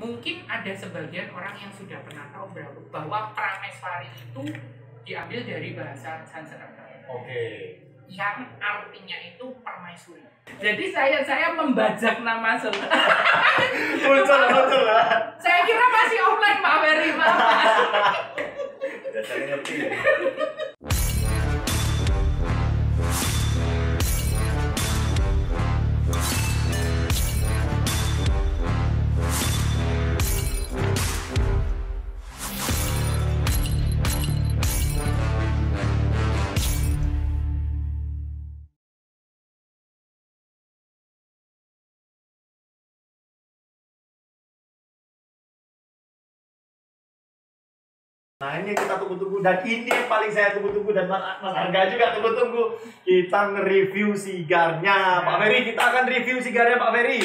mungkin ada sebagian orang yang sudah pernah tahu bahwa Prameswari itu diambil dari bahasa Sanskerta. Yang artinya itu permaisuri. Jadi saya membajak nama muncul lah. Saya kira masih offline Pak Ferry, Pak. Udah saya ngerti. Nah ini yang kita tunggu-tunggu dan ini yang paling saya tunggu-tunggu dan Mas Arga juga tunggu-tunggu. Kita nge-review sigarnya Pak Ferry. Kita akan review sigarnya Pak Ferry.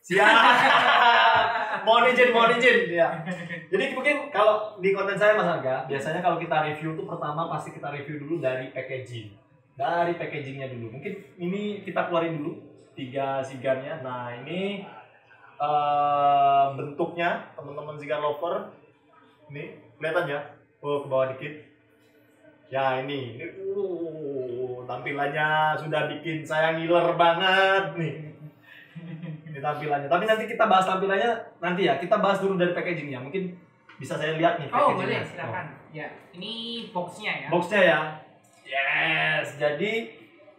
Siap. Mohon izin ya. Jadi mungkin kalau di konten saya Mas Arga, biasanya kalau kita review itu pertama pasti kita review dulu dari packaging. Dari packagingnya dulu. Mungkin ini kita keluarin dulu 3 sigarnya. Nah ini bentuknya teman-teman sigar lover ini kelihatan ya, ke bawah dikit ya. Ini tampilannya sudah bikin saya ngiler banget nih. Ini tampilannya, tapi nanti kita bahas tampilannya nanti ya. Kita bahas dulu dari packagingnya, mungkin bisa saya lihat nih packagingnya. Boleh silakan. Ya ini boxnya ya. Boxnya ya. Yes, jadi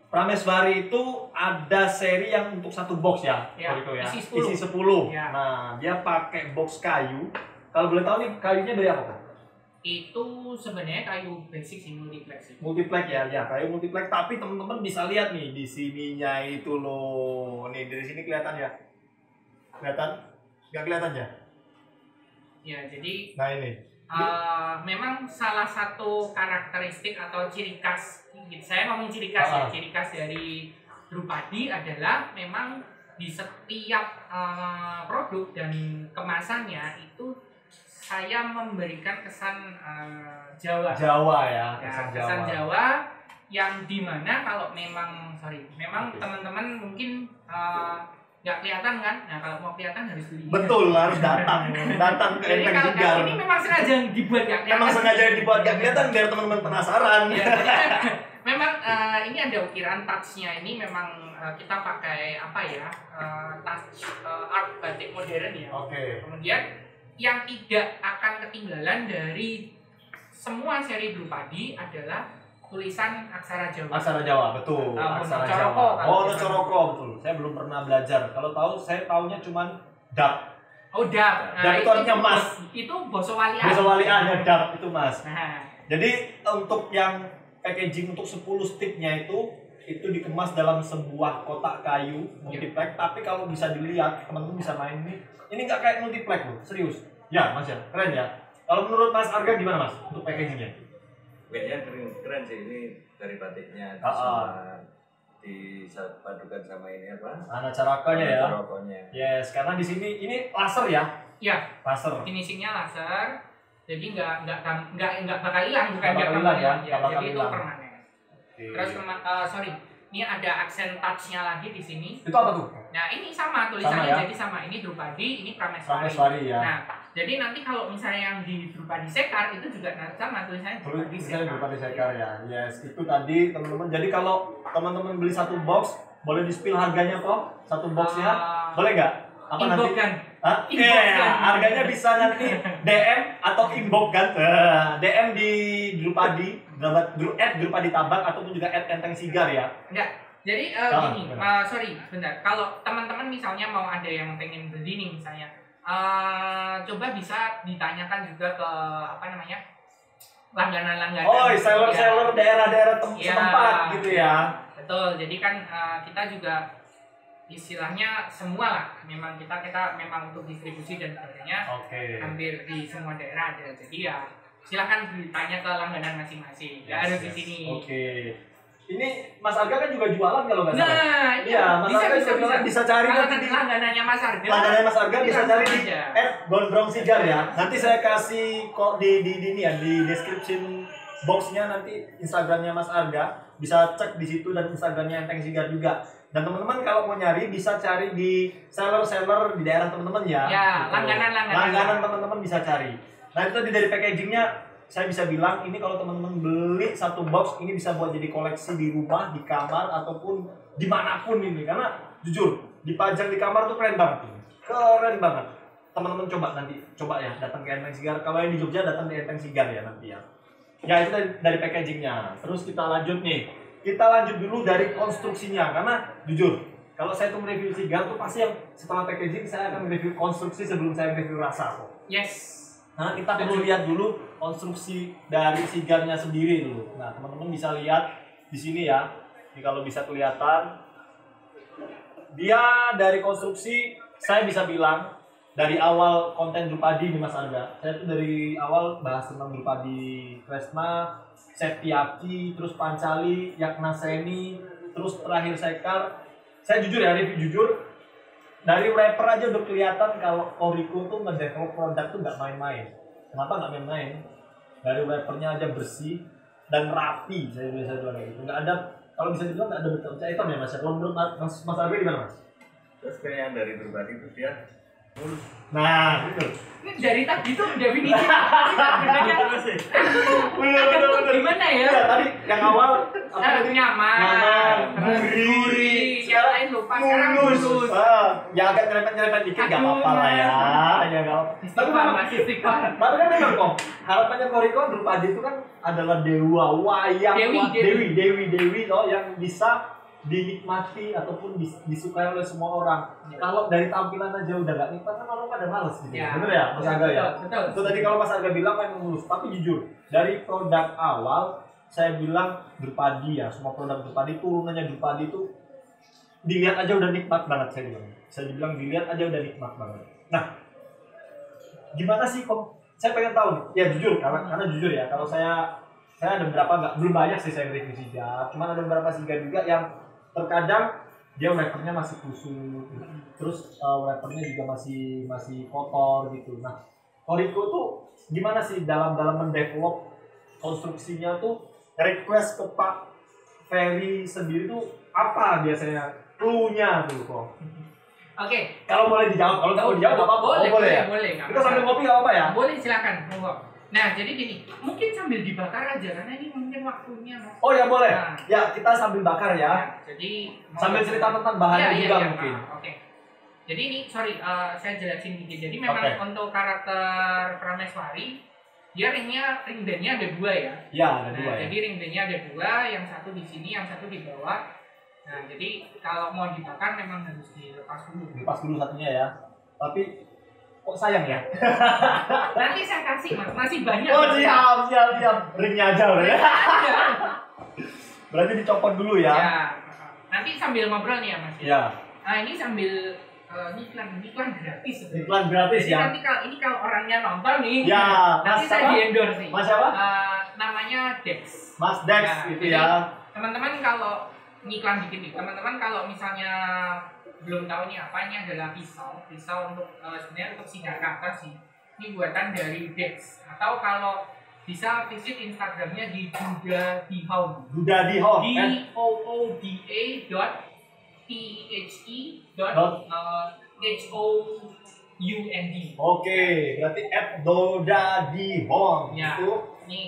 Prameswari itu ada seri yang untuk satu box ya, ya, isi 10. Ya. Nah, dia pakai box kayu. Kalau boleh tahu nih, kayunya dari apa, Pak? Itu sebenarnya kayu basic sih, multiplex. Multiplex ya, kayu multiplex. Tapi teman-teman bisa lihat nih di sininya itu loh. Nih dari sini kelihatan ya? Kelihatan? Nggak kelihatan ya? Ya, jadi. Nah ini. Memang salah satu karakteristik atau ciri khas, saya ngomong ciri khas ya, ciri khas dari Drupadi adalah memang di setiap produk dan kemasannya itu saya memberikan kesan Jawa. Ya, kesan Jawa yang dimana kalau memang teman-teman mungkin nggak kelihatan kan? Nah kalau mau kelihatan harus beli. Betul, harus datang ke Jadi Enteng kalau Sigar. ini memang sengaja dibuat nggak kelihatan. Memang sengaja dibuat nggak kelihatan biar teman-teman penasaran. Ya, memang ini ada ukiran touch-nya ini memang kita pakai apa ya? Touch art batik modern ya. Kemudian yang tidak akan ketinggalan dari semua seri Drupadi adalah tulisan aksara Jawa. Aksara Jawa, betul. Aksara Jawa. Coroko, betul. Saya belum pernah belajar. Kalau tahu, saya taunya cuman dap. Dap. Dap itu artinya mas. Itu boso walian. Boso walian, dap itu mas. Nah. Jadi untuk yang packaging untuk 10 sticknya itu dikemas dalam sebuah kotak kayu multiplex. Tapi kalau bisa dilihat, teman-teman bisa main ini. Ini nggak kayak multiplex loh, serius. Ya mas ya, keren ya. Kalau menurut Mas Arga gimana mas untuk packagingnya? Bedanya keren sih, ini dari batiknya dipadukan sama ini apa? Anak carakanya ya. Carakonya. Yes, karena di sini ini laser ya. Ya. Laser. Finishingnya laser, jadi nggak bakal hilang, bukan nggak bakal hilang ya. Jadi itu permanen. Terus ini ada aksen touch-nya lagi di sini. Itu apa tuh? Nah ini sama tulisannya, jadi sama. Ini Drupadi, ini Prameswari. Ya. Nah jadi nanti kalau misalnya yang di Drupadi Sekar itu juga sama tulisannya Drupadi Sekar ya. Yes, itu tadi teman-teman. Jadi kalau teman-teman beli satu box, boleh di-spill harganya kok? Satu boxnya, boleh nggak? Apa nanti? Kan? Harganya bisa nanti DM atau inbox kan? DM di Drupadi, @Drupadi Tabak ataupun juga @Enteng Sigar ya. Enggak. Jadi gini, bentar. Kalau teman-teman misalnya mau ada yang pengen beli nih misalnya, coba bisa ditanyakan juga ke langganan-langganan. Seller daerah-daerah setempat gitu ya. Betul. Jadi kan kita juga istilahnya semua lah. Memang kita memang untuk distribusi dan sebagainya. Hampir di semua daerah ada. Jadi ya silakan ditanya ke langganan masing-masing. Ya harus di sini. Ini Mas Arga kan juga jualan kalau nggak salah. Nah, iya, Mas Arga bisa cari nanti di langganannya Mas Arga. Langganannya Mas Arga bisa cari di @gondrong_sigar ya. Nanti saya kasih kok di ini ya, di description boxnya nanti Instagramnya Mas Arga, bisa cek di situ dan Instagramnya Enteng Sigar juga. Dan teman-teman kalau mau nyari bisa cari di seller-seller di daerah teman-teman ya. Ya, Gitu. langganan. Teman-teman bisa cari. Nah itu tadi dari packagingnya saya bisa bilang ini kalau teman-teman beli satu box ini bisa buat jadi koleksi di rumah, di kamar ataupun dimanapun ini. Karena jujur dipajang di kamar tuh keren banget ini. Keren banget. Teman-teman coba ya datang ke Enteng Sigar. Kalau yang di Jogja datang di Enteng Sigar ya nanti ya. Ya itu dari packagingnya. Terus kita lanjut nih. Kita lanjut dulu dari konstruksinya karena jujur kalau saya tuh mereview sigar tuh pasti yang setelah packaging saya akan mereview konstruksi sebelum saya mereview rasa kok. Yes. Nah kita perlu lihat dulu konstruksi dari sigarnya sendiri dulu. Nah teman-teman bisa lihat di sini ya. Ini kalau bisa kelihatan dia dari konstruksi saya bisa bilang dari awal konten Drupadi nih Mas Arga. Saya tuh dari awal bahas tentang Drupadi Kresna, Septiaki, terus Pancali, Yaknaseni, terus terakhir Sekar. Saya jujur ya, review jujur. Dari wrapper aja udah kelihatan kalau Orico tuh ngedevelop produk tuh nggak main-main. Kenapa nggak main-main? Dari wrappernya aja bersih dan rapi. Saya biasa bilang gitu. Nggak ada, kalau bisa dibilang nggak ada bercak hitam ya Mas. Kalau menurut Mas Arga gimana Mas? Terus kayak yang dari Drupadi itu dia Nah, gitu. Ini dari tadi tuh definisi terus sih. Bener. gimana ya? Ya, tadi yang awal Nyaman, gurih, yang lain lupa sekarang mulus. mulus. Ya agak nyerempet dikit nggak apa-apa lah ya. Ya nggak apa. Istighfar, masih istighfar. Tapi kan memang kok harapannya Koriko Drupadi itu kan adalah dewa wayang dewi loh yang bisa dinikmati ataupun disukai oleh semua orang. Kalau dari tampilan aja udah gak nikmat kan orang pada males gitu. Ya. Bener ya Mas Arga ya? Betul. Itu tadi kalau Mas Arga bilang memang mulus, tapi jujur dari produk awal saya bilang Drupadi ya, semua produk Drupadi turunannya Drupadi itu dilihat aja udah nikmat banget saya bilang. Saya bilang dilihat aja udah nikmat banget. Nah, gimana sih kok? Saya pengen tahu nih. Ya jujur karena jujur ya, kalau saya ada beberapa belum banyak sih saya review sigar, cuman ada beberapa sigar juga yang terkadang dia wrappernya masih kusut, terus wrappernya juga masih kotor gitu. Nah, Koriko tuh gimana sih dalam mendevelop konstruksinya tuh request ke Pak Ferry sendiri tuh apa biasanya clue-nya tuh kok? Oke. Kalau boleh dijawab, kalau nggak mau dijawab nggak apa-apa. Boleh ya. boleh. Kita sambil ngopi nggak apa ya? Boleh silakan. Monggo. Nah, jadi gini, mungkin sambil dibakar aja karena ini mungkin waktunya Mas. Oh ya boleh. Nah. Ya kita sambil bakar ya. Nah, jadi Sambil cerita tentang bahannya juga mungkin. Oke. Jadi ini saya jelasin dikit. Jadi memang untuk karakter Prameswari dia ring band-nya ada 2 ya. Ya, ada 2 ya. Jadi ring band-nya ada 2, yang satu di sini, yang satu di bawah. Nah, jadi kalau mau dibakar memang harus dilepas dulu. Dilepas dulu satunya ya. Tapi kok sayang ya? Nanti saya kasih Mas, masih banyak. Oh siap. Ringnya aja udah ya. Berarti dicopot dulu ya. Ya. Nanti sambil ngobrol nih ya Mas. Ya. Nah, ini sambil iklan gratis. Iklan gratis Jadi ya. nanti kalau orangnya nonton nih, Ya, nanti Mas saya apa? di-endorse nih. Mas siapa? Namanya Dex. Mas Dex Nah, itu jadi, ya. Teman-teman kalau ngiklan dikit nih, teman-teman kalau misalnya belum tahu ini apa, ini adalah pisau untuk sebenarnya untuk sigar kata sih. Ini buatan dari Dex. Atau kalau bisa visit Instagramnya di Duda Dihome. Duda Dihome. DOODA.THE.HOUND. Oke, berarti Doda Dihome Ya, itu ini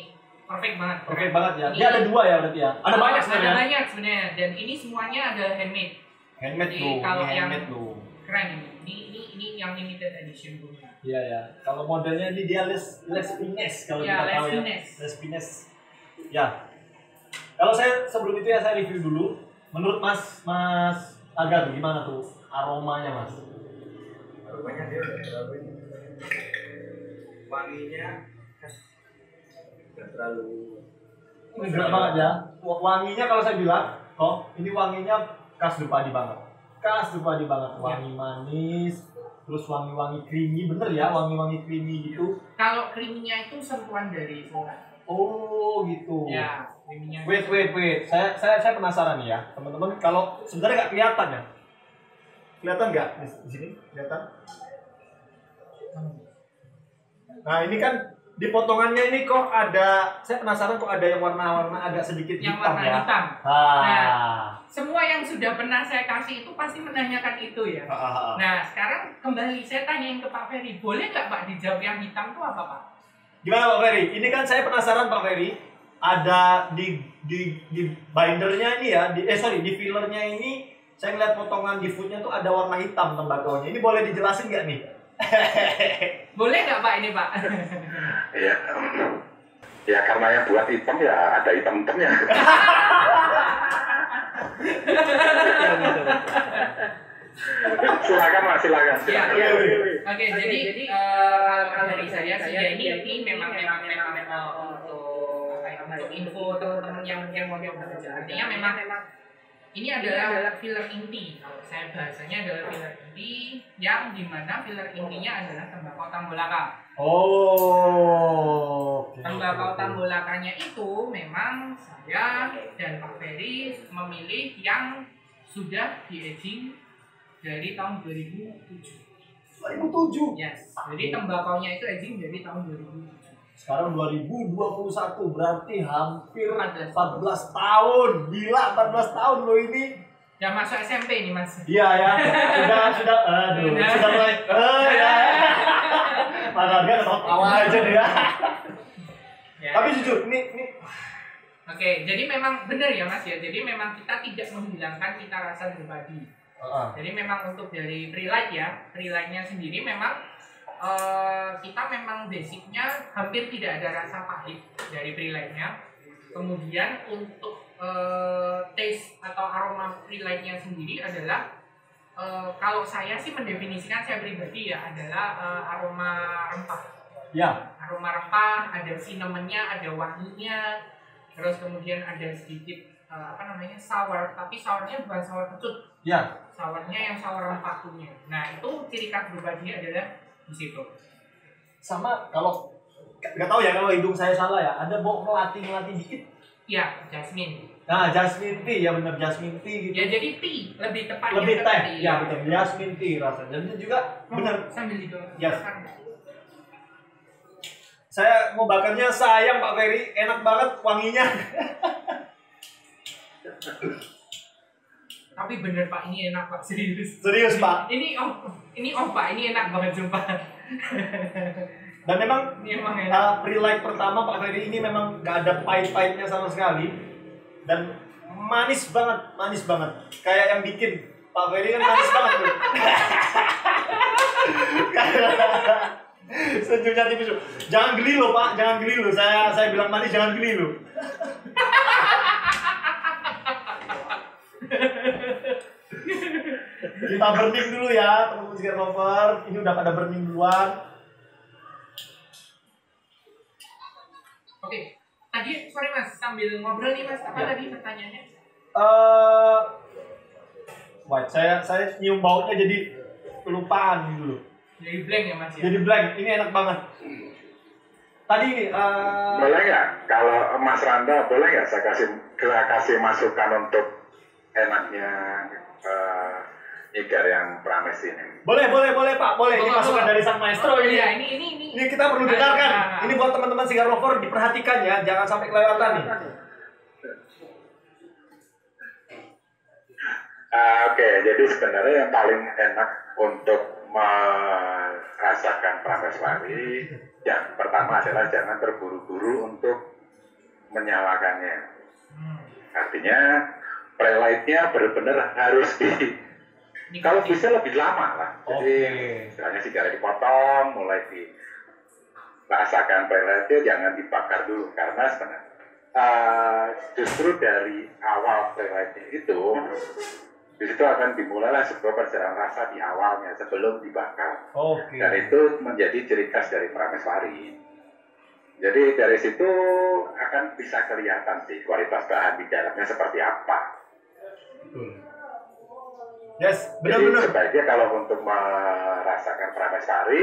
perfect banget. oke banget ya. Ini- Dia ada 2 ya berarti ya. Ada banyak Ada sebenarnya. banyak sebenarnya, dan ini semuanya ada handmade. Handmade Jadi tuh, kalau ini yang handmade tuh. keren ini yang limited edition punya. Iya ya. Kalau modelnya ini dia les fines kalau Ya, kita tahu ya. les Les fines. Ya. Kalau saya sebelum itu ya saya review dulu. Menurut Mas Aga tuh gimana tuh aromanya Mas? Aromanya dia udah terlalu ini. Wanginya nggak terlalu. Ini berat banget ya. Wanginya kalau saya bilang, ini wanginya khas Drupadi banget. Khas Drupadi banget. Wangi manis, terus wangi-wangi creamy, bener ya, wangi-wangi creamy gitu. Kalau creamy-nya itu sentuhan dari soda. Oh gitu. Ya, creamy-nya. Wait. Saya penasaran nih ya, teman-teman. Kalau sebenarnya nggak kelihatan ya? Kelihatan nggak di sini? Kelihatan? Nah ini kan di potongannya ini kok ada, saya penasaran kok ada yang warna-warna agak sedikit Yang hitam warna ya. hitam. Ah. Semua yang sudah pernah saya kasih itu pasti menanyakan itu ya. Nah, sekarang kembali saya tanyain ke Pak Ferry, boleh nggak Pak dijawab yang hitam itu apa Pak? Gimana Pak Ferry? Ini kan saya penasaran Pak Ferry, ada di bindernya ini ya, di fillernya ini saya ngeliat potongan di foodnya tuh ada warna hitam tembakonya. Ini boleh dijelasin nggak nih? Boleh nggak Pak ini Pak? Iya. Ya karena yang buat hitam ya ada hitam-hitamnya. Silakan Mas, silakan. Iya. Oke, jadi kalau dari saya sih ya ini memang untuk info teman-teman yang mau bekerja. Artinya memang ini adalah filler inti. Kalau saya bahasanya adalah filler inti yang dimana filler intinya adalah tembakau tambolaka. Oh. Tembakau tambolakanya itu memang saya dan Pak Ferry memilih yang sudah di aging dari tahun 2007. 2007. Yes. Jadi tembakaunya itu aging dari tahun 2007. Sekarang 2021 berarti hampir 14 tahun. Gila 14 tahun loh ini. Ya masuk SMP ini Mas. Iya ya. Sudah aduh, sudah mulai. Ya. Mas Arga ketawa aja dia. Ya. Tapi jujur, ini Oke, jadi memang benar ya Mas ya. Jadi memang kita tidak menghilangkan cita rasa pribadi. Jadi memang untuk dari Prelight ya, Prelightnya sendiri memang kita memang basicnya hampir tidak ada rasa pahit dari Prelightnya. Kemudian untuk taste atau aroma Prelightnya sendiri adalah kalau saya sih mendefinisikan saya pribadi ya adalah aroma rempah. ya. Aroma rempah, ada cinnamonnya, ada wanginya, terus kemudian ada sedikit sour, tapi sournya bukan sour kecut. Ya. Sournya yang sour rempah punya. Nah itu ciri khas pribadi adalah di situ. Sama kalau nggak tahu ya kalau hidung saya salah ya, ada bau melati dikit. Iya, jasmine. Nah, jasmine tea ya benar jasmine tea gitu. Ya jadi tea lebih tepatnya. Lebih teh. seperti Ya betul, jasmine tea rasanya. Dan juga benar. Sambil didorong. Yes. Saya mau bakarnya sayang Pak Ferry, enak banget wanginya. Tapi bener Pak, ini enak Pak, serius. Serius Pak. Ini Pak, ini enak banget sumpah. Dan memang Ini emang enak. Prelight pertama Pak Ferry ini memang nggak ada pahit-pahitnya sama sekali. Dan manis banget. Kayak yang bikin Pak Ferry kan manis banget tuh. Senyumnya tipis. Jangan geli loh Pak, jangan geli loh. Saya bilang manis jangan geli loh. Kita burning dulu ya teman-teman Cigar Lover. Ini udah pada burning duluan. Oke, tadi sorry Mas, sambil ngobrol nih Mas, apa tadi pertanyaannya? Saya nyium baunya jadi kelupaan dulu. Jadi blank ya Mas ya? Jadi blank, ini enak banget. Tadi ini Boleh nggak kalau Mas Randa boleh nggak saya kasih masukan untuk enaknya Cigar yang Prames ini? boleh Pak, boleh. Ini masukan dari sang maestro ini. Iya, ini. Ini kita perlu dengarkan. Ini buat teman-teman Cigar Lover diperhatikan ya, jangan sampai kelewatan nih. Oke, jadi sebenarnya yang paling enak untuk merasakan Prameswari, yang pertama adalah jangan terburu-buru untuk menyalakannya. Artinya Prelightnya benar-benar harus kalau bisa lebih lama lah. Jadi misalnya sigara dipotong, mulai dirasakan Prelightnya jangan dibakar dulu karena sebenarnya justru dari awal Prelightnya itu di situ akan dimulailah sebuah perjalanan rasa di awalnya sebelum dibakar. Dan itu menjadi ciri khas dari Prameswari. Jadi dari situ akan bisa kelihatan sih kualitas bahan di dalamnya seperti apa. Yes, Jadi benar-benar. sebaiknya kalau untuk merasakan Prameswari,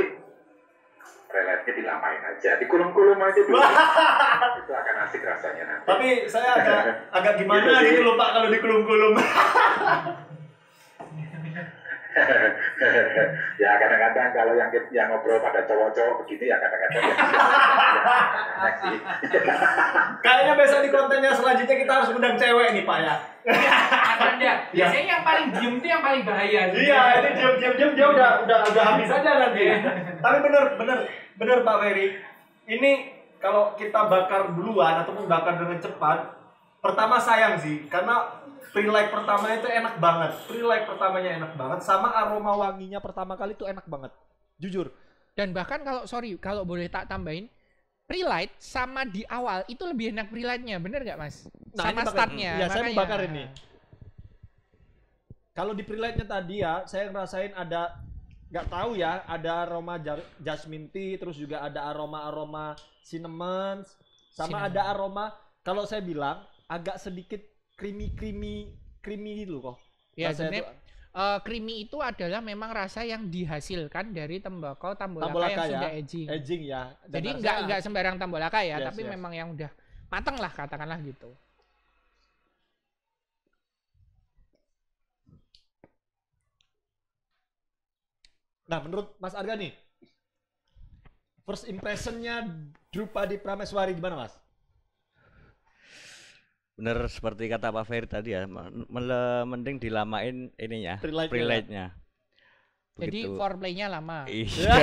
Prelightnya dilamain aja, dikulum-kulum aja dulu. Itu akan asik rasanya nanti. Tapi saya agak gimana Gitu sih. gitu loh Pak kalau dikulum-kulum. Ya kadang-kadang kalau yang ngobrol pada cowok-cowok begini ya kadang-kadang ya, enak sih. Kayaknya besok di kontennya selanjutnya kita harus undang cewek nih Pak ya. Anda biasanya yang paling diem itu yang paling bahaya. Iya, ini diam dia udah habis aja nanti. Tapi bener Pak Ferry. Ini kalau kita bakar duluan ataupun bakar dengan cepat, pertama sayang sih karena pre-light pertamanya itu enak banget. Pre-light pertamanya enak banget sama aroma wanginya pertama kali itu enak banget. Jujur. Dan bahkan kalau boleh tak tambahin, pre-light sama di awal itu lebih enak pre-lightnya, bener nggak Mas? Nah, sama ini startnya. Iya, saya mau makanya. bakar ini. Kalau di pre-lightnya tadi ya, saya ngerasain ada nggak tahu ya, ada aroma jasmine tea, terus juga ada aroma cinnamon, sama ada aroma kalau saya bilang agak sedikit creamy gitu kok. Ya sebenarnya creamy itu adalah memang rasa yang dihasilkan dari tembakau tambolaka yang ya, sudah aging ya. Jadi nggak sembarang tambolaka ya, yes, tapi memang yang udah mateng lah katakanlah gitu. Nah menurut Mas Arga nih, first impressionnya Drupadi Prameswari gimana Mas? Bener seperti kata Pak Ferry tadi ya, mending dilamain ininya, Pre-light-nya. pre-light-nya. Jadi Begitu. foreplaynya lama. Iya.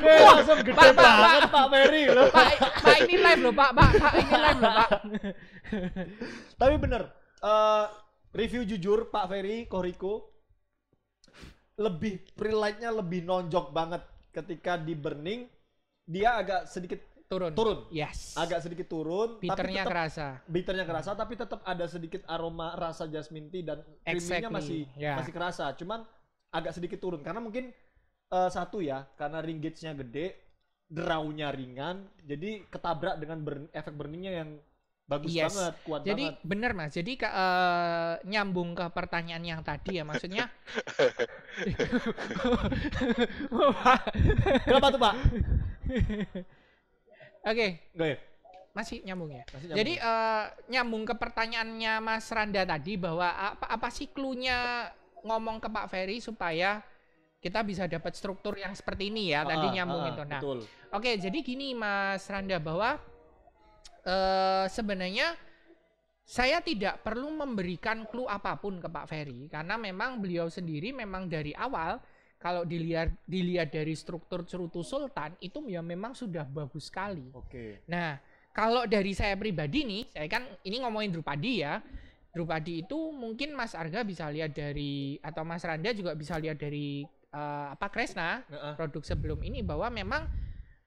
Langsung gede banget Pak Ferry loh. Pak ini live loh Pak ini live loh Pak. Tapi bener, review jujur Pak Ferry, Koriko, lebih pre-light-nya lebih nonjok banget ketika di burning, dia agak sedikit turun. Yes. Agak sedikit turun. Bitternya tapi kerasa. Bitternya kerasa, tapi tetap ada sedikit aroma rasa jasmine tea dan creamy-nya masih kerasa. Cuman agak sedikit turun karena mungkin satu ya, karena ring gauge-nya gede, draw-nya ringan, jadi ketabrak dengan efek burningnya yang bagus banget, kuat jadi, banget. Jadi bener Mas, jadi nyambung ke pertanyaan yang tadi ya, maksudnya Kenapa tuh Pak? Oke. Masih nyambung ya. Masih nyambung. Jadi nyambung ke pertanyaannya Mas Randa tadi bahwa apa sih clue-nya ngomong ke Pak Ferry supaya kita bisa dapat struktur yang seperti ini ya, tadi nyambung itu. Nah, oke, jadi gini Mas Randa bahwa sebenarnya saya tidak perlu memberikan clue apapun ke Pak Ferry karena memang beliau sendiri memang dari awal kalau dilihat dari struktur Cerutu Sultan itu ya memang sudah bagus sekali. Oke. Nah, kalau dari saya pribadi nih, saya kan ini ngomongin Drupadi ya. Drupadi itu mungkin Mas Arga bisa lihat dari atau Mas Randa juga bisa lihat dari Kresna produk sebelum ini bahwa memang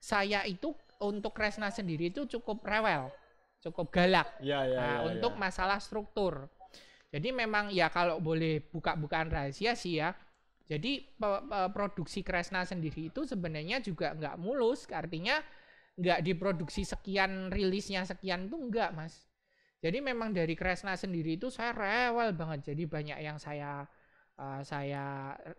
saya itu untuk Kresna sendiri itu cukup rewel, cukup galak untuk masalah struktur. Jadi memang ya kalau boleh buka-bukaan rahasia sih ya. Jadi produksi Kresna sendiri itu sebenarnya juga nggak mulus, artinya nggak diproduksi sekian, rilisnya sekian itu enggak Mas. Jadi memang dari Kresna sendiri itu saya rewel banget, jadi banyak yang saya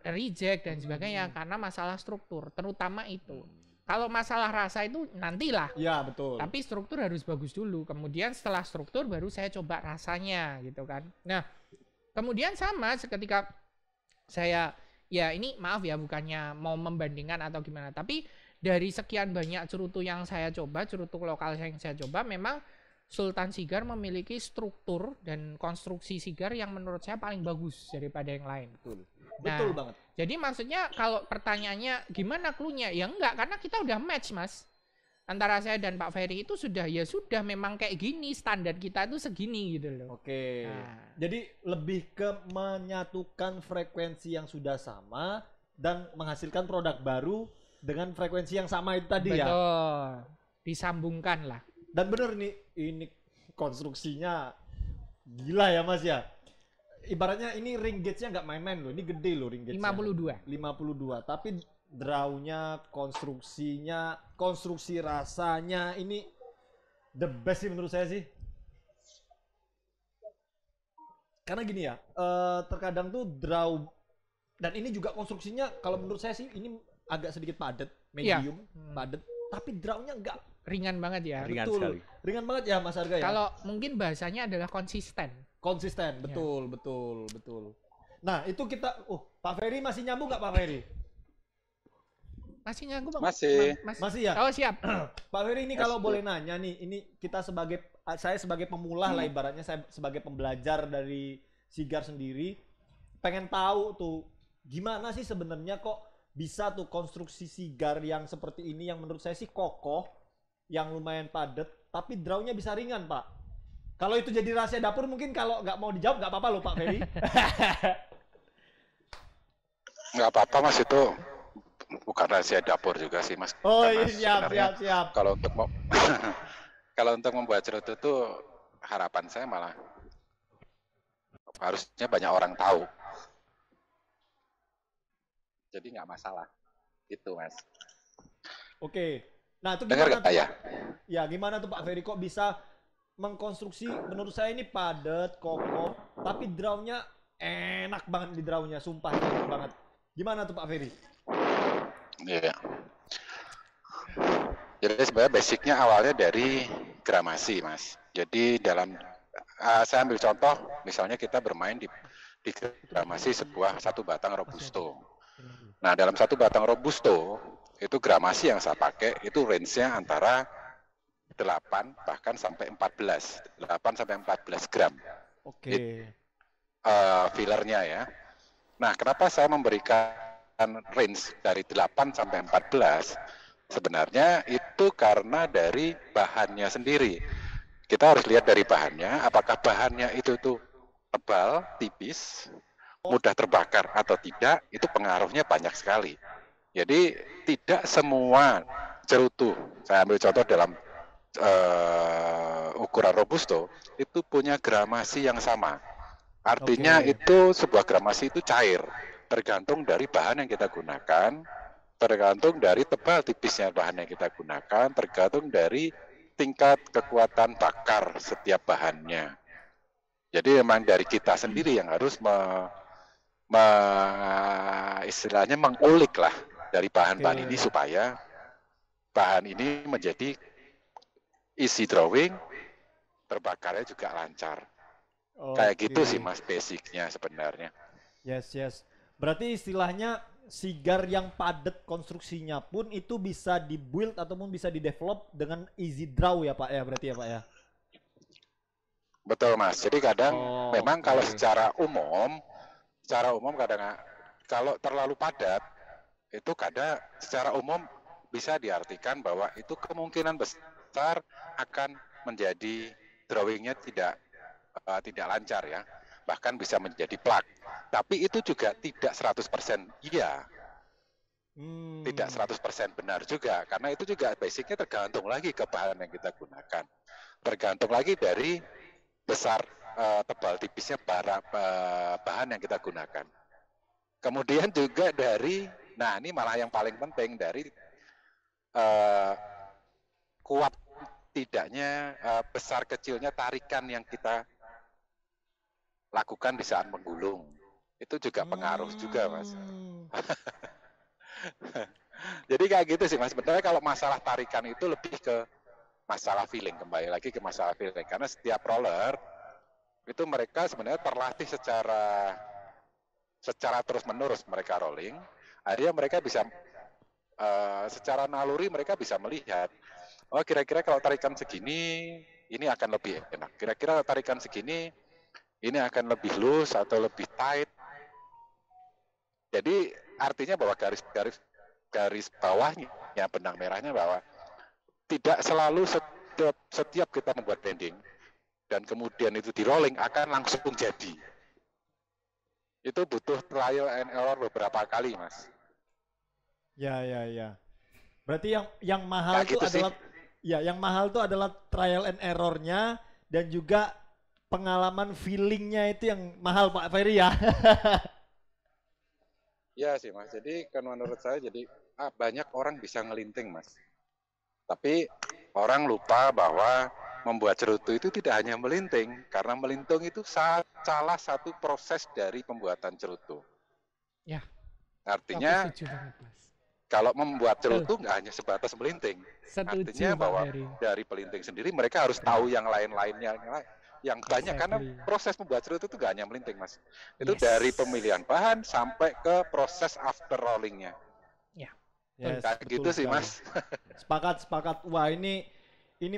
reject dan sebagainya karena masalah struktur, terutama itu. Kalau masalah rasa itu nantilah. Ya betul. Tapi struktur harus bagus dulu. Kemudian setelah struktur baru saya coba rasanya gitu kan. Nah, kemudian sama ketika saya ya ini maaf ya bukannya mau membandingkan atau gimana, tapi dari sekian banyak cerutu yang saya coba, cerutu lokal yang saya coba, memang Sultan Sigar memiliki struktur dan konstruksi sigar yang menurut saya paling bagus daripada yang lain. Betul banget. Jadi maksudnya kalau pertanyaannya gimana clue-nya? Ya enggak, karena kita udah match Mas. Antara saya dan Pak Ferry itu sudah memang kayak gini, standar kita itu segini gitu loh. Oke. Jadi lebih ke menyatukan frekuensi yang sudah sama dan menghasilkan produk baru dengan frekuensi yang sama itu tadi. Betul. Ya. Betul. Disambungkan lah. Dan bener nih, ini konstruksinya gila ya Mas ya. Ibaratnya ini ring gauge-nya nggak main-main loh, ini gede loh ring gauge-nya. 52. Tapi draw-nya, konstruksinya, konstruksi rasanya ini the best sih menurut saya sih. Karena gini ya, terkadang tuh draw dan ini juga konstruksinya kalau menurut saya sih ini agak sedikit padat, medium, padat, tapi draw-nya enggak ringan banget ya. Ringan Betul. sekali. Ringan banget ya Mas Arga ya. Kalau mungkin bahasanya adalah konsisten. Konsisten, betul, betul, betul. Nah, itu kita, Pak Ferry masih nyambung nggak Pak Ferry? Masih nyangkut Bang? Masih. Masih ya? Oh, siap. Pak Ferry ini kalau Masih. boleh nanya nih, ini kita saya sebagai pemula lah ibaratnya, saya sebagai pembelajar dari Sigar sendiri, pengen tahu tuh gimana sih sebenarnya kok bisa tuh konstruksi Sigar yang seperti ini yang menurut saya sih kokoh, yang lumayan padat, tapi draw-nya bisa ringan Pak. Kalau itu jadi rahasia dapur mungkin kalau nggak mau dijawab nggak apa-apa loh Pak Ferry. Nggak apa-apa Mas, itu bukan rahasia dapur juga sih Mas. Oh Karena iya, sebenarnya siap. Kalau untuk kalau untuk membuat cerutu itu harapan saya malah harusnya banyak orang tahu. Jadi nggak masalah. Itu Mas. Oke. Nah, itu Dengar gimana nggak tuh, ya? Pak? Ya, gimana tuh Pak Ferry kok bisa mengkonstruksi, menurut saya ini padat, kokoh, tapi draw-nya enak banget di draw-nya, sumpah enak banget. Gimana tuh Pak Ferry? Iya. Jadi sebenarnya basicnya awalnya dari gramasi Mas. Jadi dalam saya ambil contoh, misalnya kita bermain di gramasi satu batang robusto. Nah dalam satu batang robusto itu gramasi yang saya pakai itu range-nya antara 8 bahkan sampai 14, 8 sampai 14 gram. Oke. Fillernya ya. Nah, kenapa saya memberikan range dari 8 sampai 14? Sebenarnya itu karena dari bahannya sendiri. Kita harus lihat dari bahannya, apakah bahannya itu tuh tebal, tipis, mudah terbakar atau tidak, itu pengaruhnya banyak sekali. Jadi tidak semua cerutu, saya ambil contoh dalam ukuran robusto, itu punya gramasi yang sama. Artinya itu sebuah gramasi itu cair, tergantung dari bahan yang kita gunakan, tergantung dari tebal tipisnya bahan yang kita gunakan, tergantung dari tingkat kekuatan bakar setiap bahannya. Jadi memang dari kita sendiri yang harus istilahnya mengulik lah dari bahan-bahan ini supaya bahan ini menjadi easy drawing, terbakarnya juga lancar. Kayak gitu sih Mas basicnya sebenarnya. Yes. Berarti istilahnya Sigar yang padat konstruksinya pun itu bisa dibuild ataupun bisa didevelop dengan easy draw ya Pak ya, berarti ya Pak ya? Betul Mas, jadi kadang memang kalau secara umum kadang kalau terlalu padat, itu kadang secara umum bisa diartikan bahwa itu kemungkinan besar akan menjadi drawingnya tidak lancar ya, bahkan bisa menjadi plak. Tapi itu juga tidak 100% iya. Tidak 100% benar juga, karena itu juga basicnya tergantung lagi ke bahan yang kita gunakan. Tergantung lagi dari besar tebal tipisnya bahan yang kita gunakan. Kemudian juga dari, nah ini malah yang paling penting, dari kuat tidaknya besar kecilnya tarikan yang kita lakukan di saat menggulung. Itu juga pengaruh juga Mas. Jadi kayak gitu sih Mas. Sebenarnya kalau masalah tarikan itu lebih ke masalah feeling, kembali lagi ke masalah feeling. Karena setiap roller itu mereka sebenarnya terlatih secara terus-menerus mereka rolling. Akhirnya mereka bisa secara naluri mereka bisa melihat, oh kira-kira kalau tarikan segini ini akan lebih enak. Kira-kira tarikan segini ini akan lebih loose atau lebih tight. Jadi artinya bahwa garis bawahnya, ya benang merahnya bahwa tidak selalu setiap kita membuat bending dan kemudian itu di rolling akan langsung jadi. Itu butuh trial and error beberapa kali Mas. Ya. Berarti yang mahal itu gitu adalah yang mahal itu adalah trial and errornya dan juga pengalaman feelingnya itu yang mahal Pak Ferry ya. Iya sih Mas, jadi kan menurut saya jadi banyak orang bisa ngelinting Mas. Tapi orang lupa bahwa membuat cerutu itu tidak hanya melinting, karena melinting itu salah satu proses dari pembuatan cerutu. Ya. Artinya kalau membuat cerutu nggak hanya sebatas melinting. Setuju, Artinya bahwa Pak Ferry. dari pelinting sendiri mereka harus tahu yang lain-lainnya. yang banyak karena proses membuat cerutu itu gak hanya melinting Mas. Itu Yes. dari pemilihan bahan sampai ke proses after rollingnya. Yes, Kayak betul gitu sih sekali. Mas. Sepakat. Wah, ini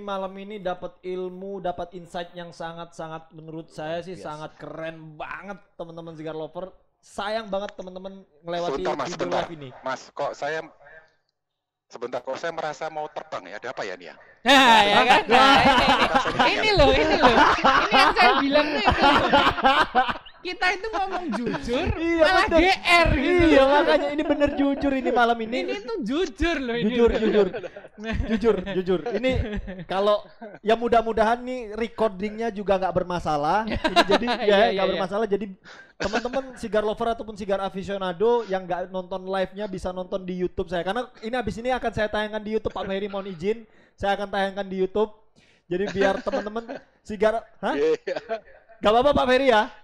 malam ini dapat ilmu, dapat insight yang sangat-sangat menurut saya sih sangat keren banget teman-teman Cigar Lover. Sayang banget teman-teman ngelewati video live ini. Mas, kok saya merasa mau terbang ya. Ada apa ya nih ya? Nah, ya kan? Nah, ini loh. Ini yang saya bilang tuh itu loh. Kita itu ngomong jujur, malah bener. GR gitu. Iya, makanya ini bener jujur ini malam ini. Ini tuh jujur loh ini. Jujur. Ini kalau ya mudah-mudahan nih recordingnya juga nggak bermasalah. Ini jadi ya nggak bermasalah. Jadi teman-teman Cigar Lover ataupun Cigar Aficionado yang nggak nonton live-nya bisa nonton di YouTube saya. Karena ini abis ini akan saya tayangkan di YouTube. Pak Ferry mohon izin, saya akan tayangkan di YouTube. Jadi biar teman-teman Cigar, Gak apa-apa Pak Ferry ya.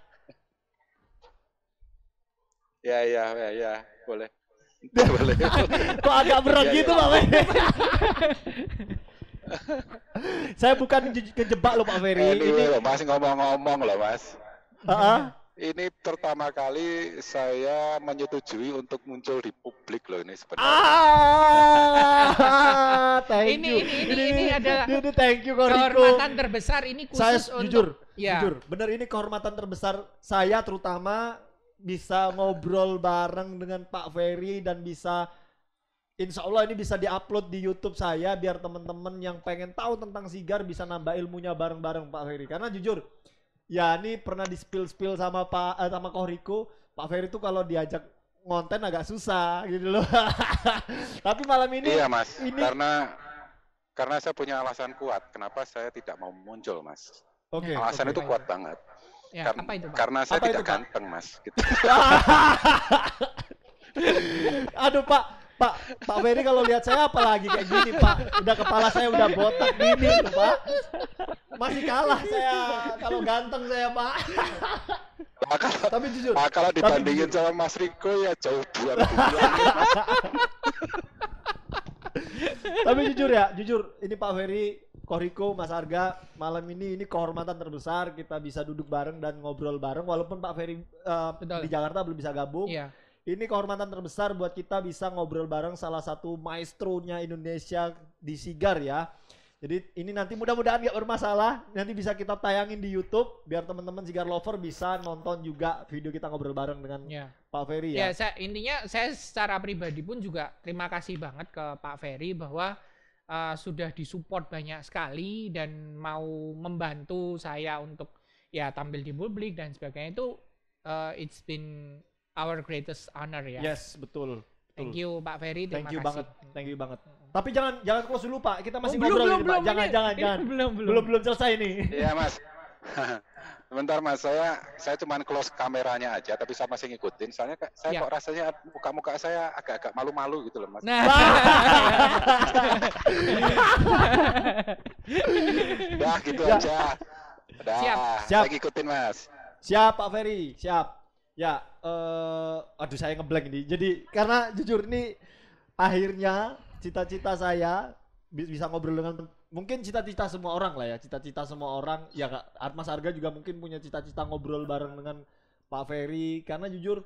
Ya, boleh. Boleh. Kok agak berat gitu Pak Ferry? Saya bukan ngejebak loh Pak Ferry. Ini loh Mas, ngomong-ngomong loh Mas. Ini pertama kali saya menyetujui untuk muncul di publik loh ini sebenarnya. Thank you. Ini adalah thank you Koriko. kehormatan terbesar ini Saya khusus jujur, untuk jujur, bener ini kehormatan terbesar saya terutama bisa ngobrol bareng dengan Pak Ferry dan bisa insya Allah ini bisa diupload di YouTube saya biar teman-teman yang pengen tahu tentang sigar bisa nambah ilmunya bareng-bareng Pak Ferry. Karena jujur, ya ini pernah di spill sama sama Koriko, Pak Ferry tuh kalau diajak ngonten agak susah gitu loh. Tapi malam ini iya Mas, karena saya punya alasan kuat kenapa saya tidak mau muncul Mas. Oke. Alasan itu kuat banget. Ya, apa itu, Pak? Karena saya Apa tidak itu, Pak? ganteng Mas. Gitu. Aduh Pak Ferry kalau lihat saya apalagi kayak gini Pak. Udah kepala saya udah botak gini tuh Pak. Masih kalah saya kalau ganteng saya Pak. Tapi jujur. Kalau dibandingin sama Mas Riko ya jauh buat dunia. Tapi jujur ini Pak Ferry, Koriko, Mas Arga, malam ini kehormatan terbesar kita bisa duduk bareng dan ngobrol bareng walaupun Pak Ferry di Jakarta belum bisa gabung. Iya. Ini kehormatan terbesar buat kita bisa ngobrol bareng salah satu maestronya Indonesia di sigar ya. Jadi ini nanti mudah-mudahan gak bermasalah, nanti bisa kita tayangin di YouTube biar teman-teman Cigar Lover bisa nonton juga video kita ngobrol bareng dengan Pak Ferry ya. Ya, saya secara pribadi pun juga terima kasih banget ke Pak Ferry bahwa sudah disupport banyak sekali dan mau membantu saya untuk ya tampil di publik dan sebagainya itu it's been our greatest honor ya. Yes, betul. Thank you Pak Ferry, terima kasih. Thank you banget. Tapi jangan close dulu Pak, kita masih belum, ngobrol ini Pak. belum, Jangan. Belum selesai nih. Iya Mas. Sebentar Mas, saya cuma close kameranya aja, tapi saya masih ngikutin. Soalnya saya kok rasanya muka saya agak-agak malu-malu gitu loh Mas. Nah. Udah gitu aja. Udah. Siap. Saya ngikutin Mas. Siap Pak Ferry, siap. Ya, aduh saya ngeblank ini. Jadi karena jujur ini akhirnya cita-cita saya bisa ngobrol dengan mungkin cita-cita semua orang lah ya. Cita-cita semua orang ya Kak Mas Arga juga mungkin punya cita-cita ngobrol bareng dengan Pak Ferry. Karena jujur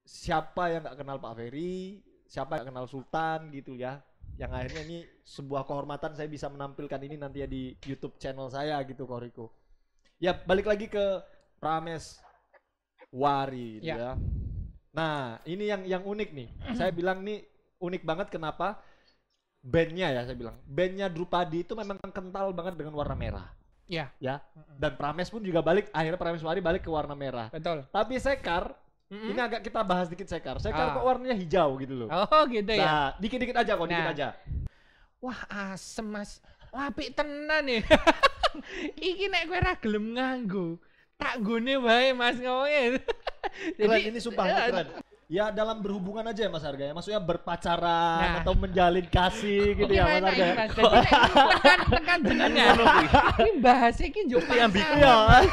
siapa yang gak kenal Pak Ferry, siapa yang gak kenal Sultan gitu ya. Yang akhirnya ini sebuah kehormatan saya bisa menampilkan ini nanti ya di YouTube channel saya gitu Koriko. Ya balik lagi ke Prames Wari gitu ya. Nah ini yang unik nih. Saya bilang nih unik banget kenapa bandnya ya saya bilang. Bandnya Drupadi itu memang kental banget dengan warna merah. Iya. Ya. Dan Prames pun juga balik, akhirnya Prames Wari balik ke warna merah. Betul. Tapi Sekar, ini agak kita bahas dikit Sekar. Sekar kok warnanya hijau gitu loh. Oh gitu ya. Nah dikit-dikit aja kok, dikit aja. Wah asem Mas. Wah apik tenan nih. Iki nek kowe ra gelem nganggo tak gone wae Mas ngomongnya. Keren ini sumpah keren. Ya dalam berhubungan aja ya Mas Arga ya. Maksudnya berpacaran atau menjalin kasih gitu ya Mas Arga. Tekan jenengan. Ini bahasa iki njuk pacaran.